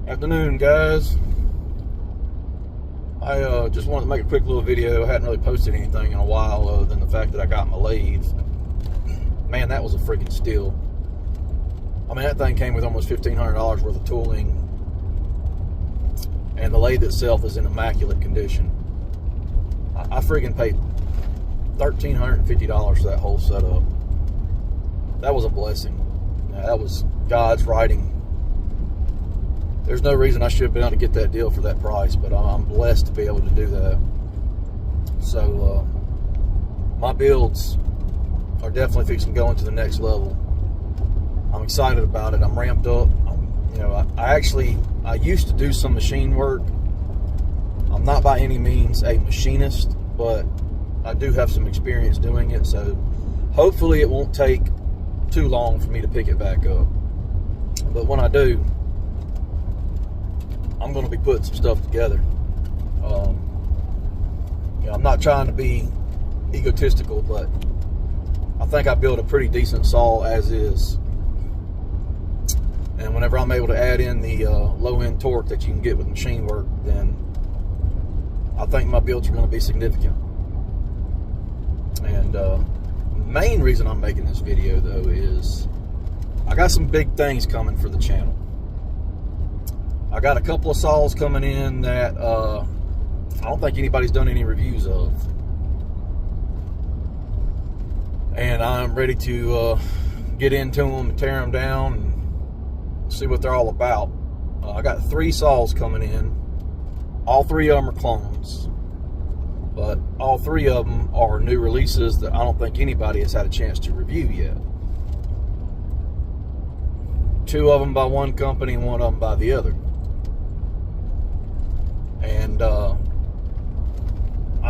Afternoon, guys. I just wanted to make a quick little video. I hadn't really posted anything in a while other than the fact that I got my lathe. Man, that was a freaking steal. I mean, that thing came with almost $1,500 worth of tooling, and the lathe itself is in immaculate condition. I freaking paid $1,350 for that whole setup. That was a blessing. That was God's writing. There's no reason I should have been able to get that deal for that price, but I'm blessed to be able to do that. So my builds are definitely fixing going to the next level. I'm excited about it. I'm ramped up. I used to do some machine work. I'm not by any means a machinist, but I do have some experience doing it. So hopefully it won't take too long for me to pick it back up. But when I do, I'm going to be putting some stuff together. I'm not trying to be egotistical, but I think I built a pretty decent saw as is. And whenever I'm able to add in the low-end torque that you can get with machine work, then I think my builds are going to be significant. And the main reason I'm making this video, though, is I got some big things coming for the channel. I got a couple of saws coming in that I don't think anybody's done any reviews of. And I'm ready to get into them and tear them down and see what they're all about. I got 3 saws coming in. All 3 of them are clones. But all 3 of them are new releases that I don't think anybody has had a chance to review yet. 2 of them by one company and 1 of them by the other. And I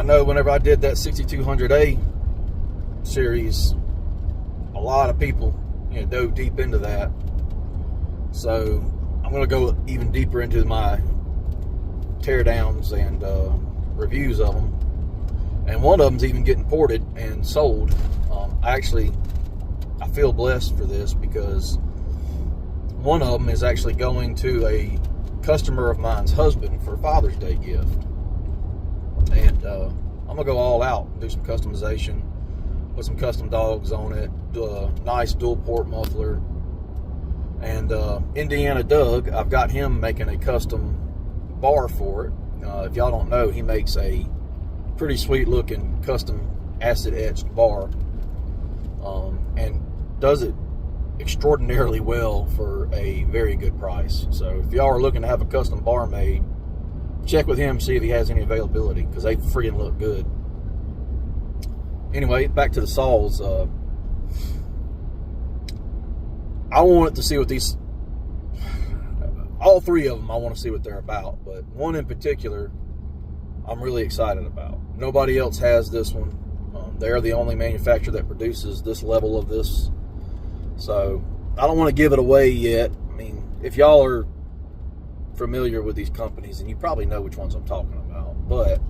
know whenever I did that 6200A series, a lot of people dove deep into that. So I'm going to go even deeper into my teardowns and reviews of them. And one of them's even getting ported and sold. I feel blessed for this because one of them is actually going to a customer of mine's husband for Father's Day gift. And I'm gonna go all out, do some customization, put some custom dogs on it, do a nice dual port muffler. And Indiana Doug, I've got him making a custom bar for it. If y'all don't know, he makes a pretty sweet looking custom acid etched bar, and does it extraordinarily well for a very good price. So if y'all are looking to have a custom bar made, check with him, see if he has any availability, because they freaking look good. Anyway, back to the saws. I wanted to see what these, all 3 of them, I want to see what they're about, but one in particular I'm really excited about. Nobody else has this one. They're the only manufacturer that produces this level of this. So I don't want to give it away yet. I mean, if y'all are familiar with these companies, and you probably know which ones I'm talking about, but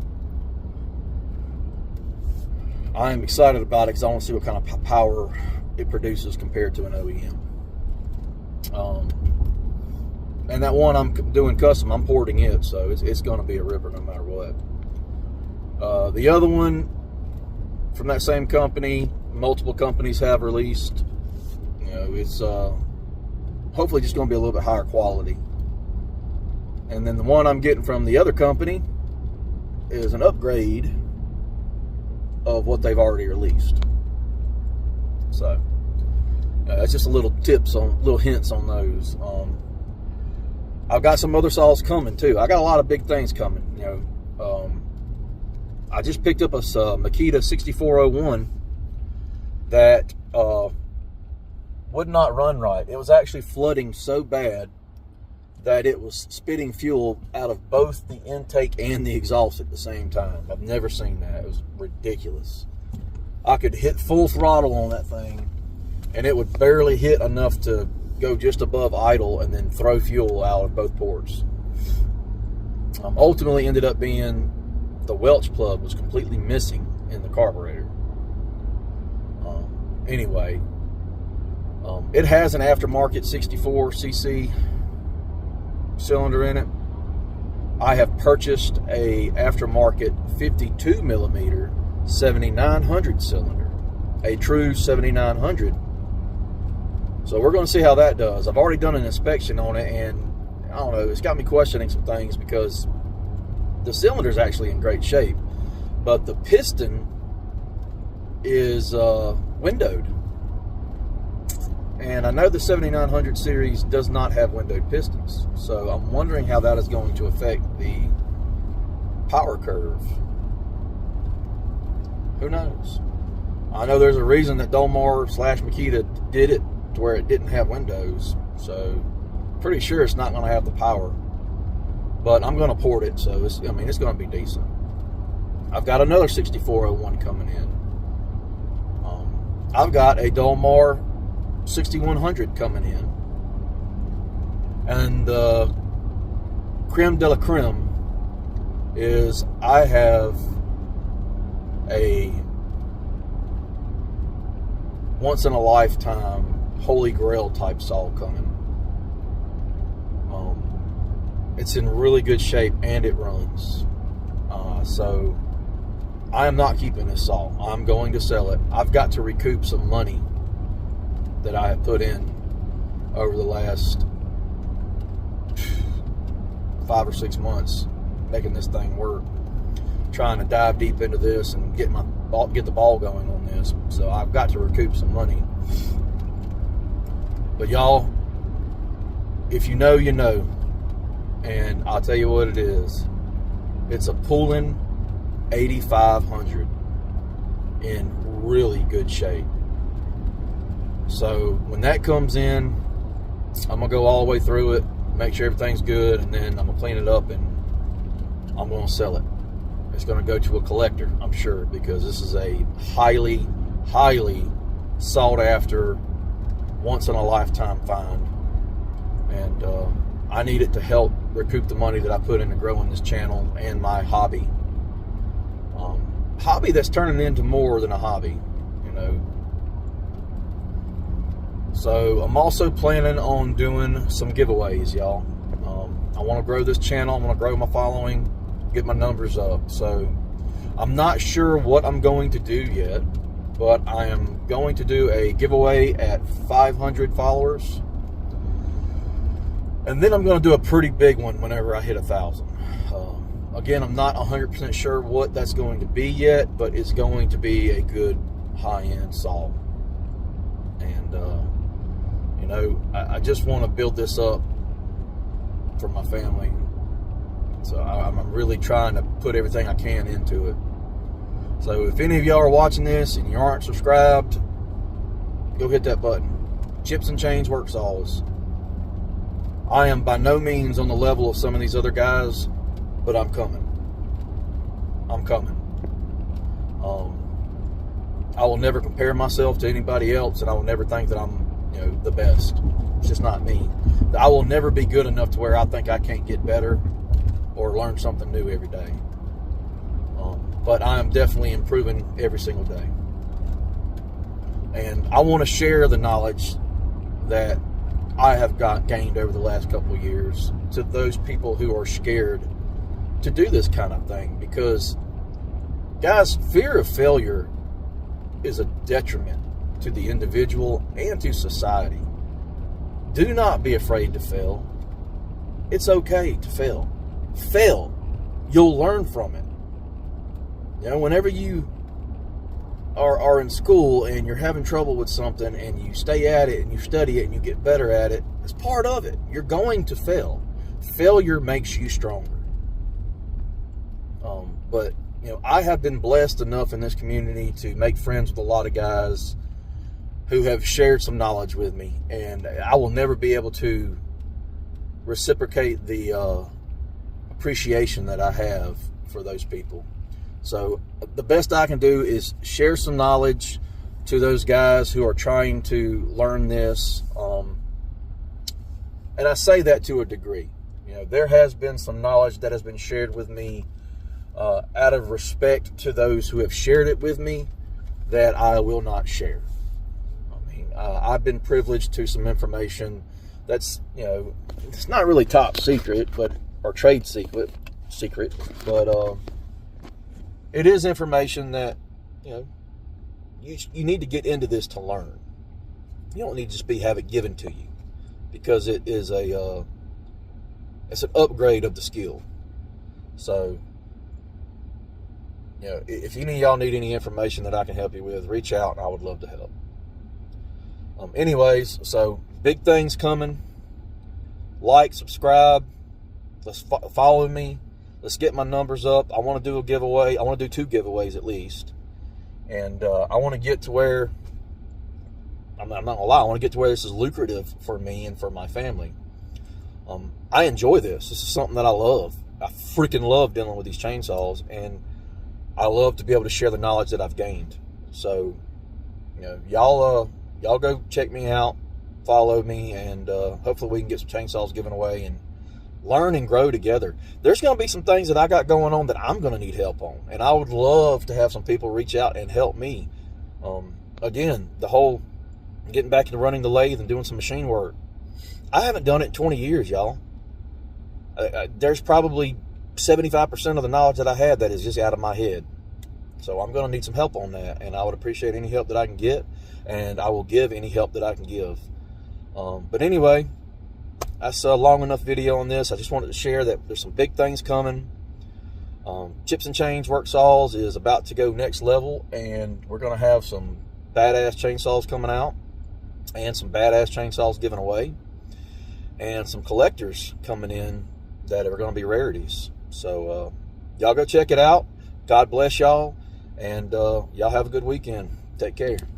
I'm excited about it because I want to see what kind of power it produces compared to an OEM. And that one I'm doing custom, I'm porting it, so it's going to be a ripper no matter what. The other one from that same company, multiple companies have released. It's hopefully just going to be a little bit higher quality. And then the one I'm getting from the other company is an upgrade of what they've already released. So that's just a little hints on those. I've got some other saws coming too. I got a lot of big things coming. I just picked up a Makita 6401 that would not run right. It was actually flooding so bad that it was spitting fuel out of both the intake and the exhaust at the same time. I've never seen that. It was ridiculous. I could hit full throttle on that thing and it would barely hit enough to go just above idle and then throw fuel out of both ports. Ultimately ended up being the Welch plug was completely missing in the carburetor. Anyway, it has an aftermarket 64cc cylinder in it. I have purchased a aftermarket 52 millimeter 7900 cylinder, a true 7900. So we're going to see how that does. I've already done an inspection on it, and I don't know, it's got me questioning some things because the cylinder is actually in great shape, but the piston is windowed. And I know the 7900 series does not have windowed pistons, so I'm wondering how that is going to affect the power curve. Who knows? I know there's a reason that Dolmar / Makita did it to where it didn't have windows, so pretty sure it's not going to have the power. But I'm going to port it, so it's going to be decent. I've got another 6401 coming in. I've got a Dolmar 6100 coming in, and the creme de la creme is I have a once in a lifetime holy grail type saw coming. It's in really good shape and it runs, so I am not keeping this saw. I'm going to sell it. I've got to recoup some money that I have put in over the last 5 or 6 months making this thing work, trying to dive deep into this and get the ball going on this. So I've got to recoup some money. But y'all, if you know, you know, and I'll tell you what it is. It's a Poulin 8500 in really good shape. So when that comes in, I'm going to go all the way through it, make sure everything's good, and then I'm going to clean it up and I'm going to sell it. It's going to go to a collector, I'm sure, because this is a highly, highly sought after, once in a lifetime find. And I need it to help recoup the money that I put into growing this channel and my hobby. Hobby that's turning into more than a hobby, you know. So I'm also planning on doing some giveaways, y'all. I want to grow this channel. I want to grow my following, get my numbers up. So I'm not sure what I'm going to do yet, but I am going to do a giveaway at 500 followers. And then I'm going to do a pretty big one whenever I hit 1,000. Again, I'm not 100% sure what that's going to be yet, but it's going to be a good high-end saw. And, you know, I just want to build this up for my family. So I'm really trying to put everything I can into it. So if any of y'all are watching this and you aren't subscribed, go hit that button. Chips and Chains Work Saws. I am by no means on the level of some of these other guys, but I'm coming. I'm coming. I will never compare myself to anybody else, and I will never think that I'm, you know, the best. It's just not me. I will never be good enough to where I think I can't get better or learn something new every day. But I am definitely improving every single day. And I want to share the knowledge that I have gained over the last couple of years to those people who are scared to do this kind of thing. Because, guys, fear of failure is a detriment to the individual and to society. Do not be afraid to fail. It's okay to fail. Fail. You'll learn from it. You know, whenever you are in school and you're having trouble with something and you stay at it and you study it and you get better at it, it's part of it. You're going to fail. Failure makes you stronger. But, you know, I have been blessed enough in this community to make friends with a lot of guys who have shared some knowledge with me, and I will never be able to reciprocate the appreciation that I have for those people. So the best I can do is share some knowledge to those guys who are trying to learn this. And I say that to a degree. You know, there has been some knowledge that has been shared with me out of respect to those who have shared it with me that I will not share. I mean, I've been privileged to some information That's, it's not really top secret, or trade secret, but it is information that, you need to get into this to learn. You don't need to just have it given to you, because it is it's an upgrade of the skill. So, if any of y'all need any information that I can help you with, reach out and I would love to help. Anyways, so big things coming. Like, subscribe. Let's follow me. Let's get my numbers up. I want to do a giveaway. I want to do 2 giveaways at least. And I want to get to where, I'm not going to lie, I want to get to where this is lucrative for me and for my family. I enjoy this. This is something that I love. I freaking love dealing with these chainsaws, and I love to be able to share the knowledge that I've gained. So, y'all go check me out, follow me, and hopefully we can get some chainsaws given away and learn and grow together. There's going to be some things that I got going on that I'm going to need help on, and I would love to have some people reach out and help me. Again, the whole getting back into running the lathe and doing some machine work, I haven't done it in 20 years, y'all. There's probably 75% of the knowledge that I had that is just out of my head. So I'm going to need some help on that, and I would appreciate any help that I can get, and I will give any help that I can give. But anyway, that's a long enough video on this. I just wanted to share that there's some big things coming. Chips and Chains Work Saws is about to go next level, and we're going to have some badass chainsaws coming out, and some badass chainsaws given away, and some collectors coming in that are going to be rarities. So y'all go check it out. God bless y'all, and y'all have a good weekend. Take care.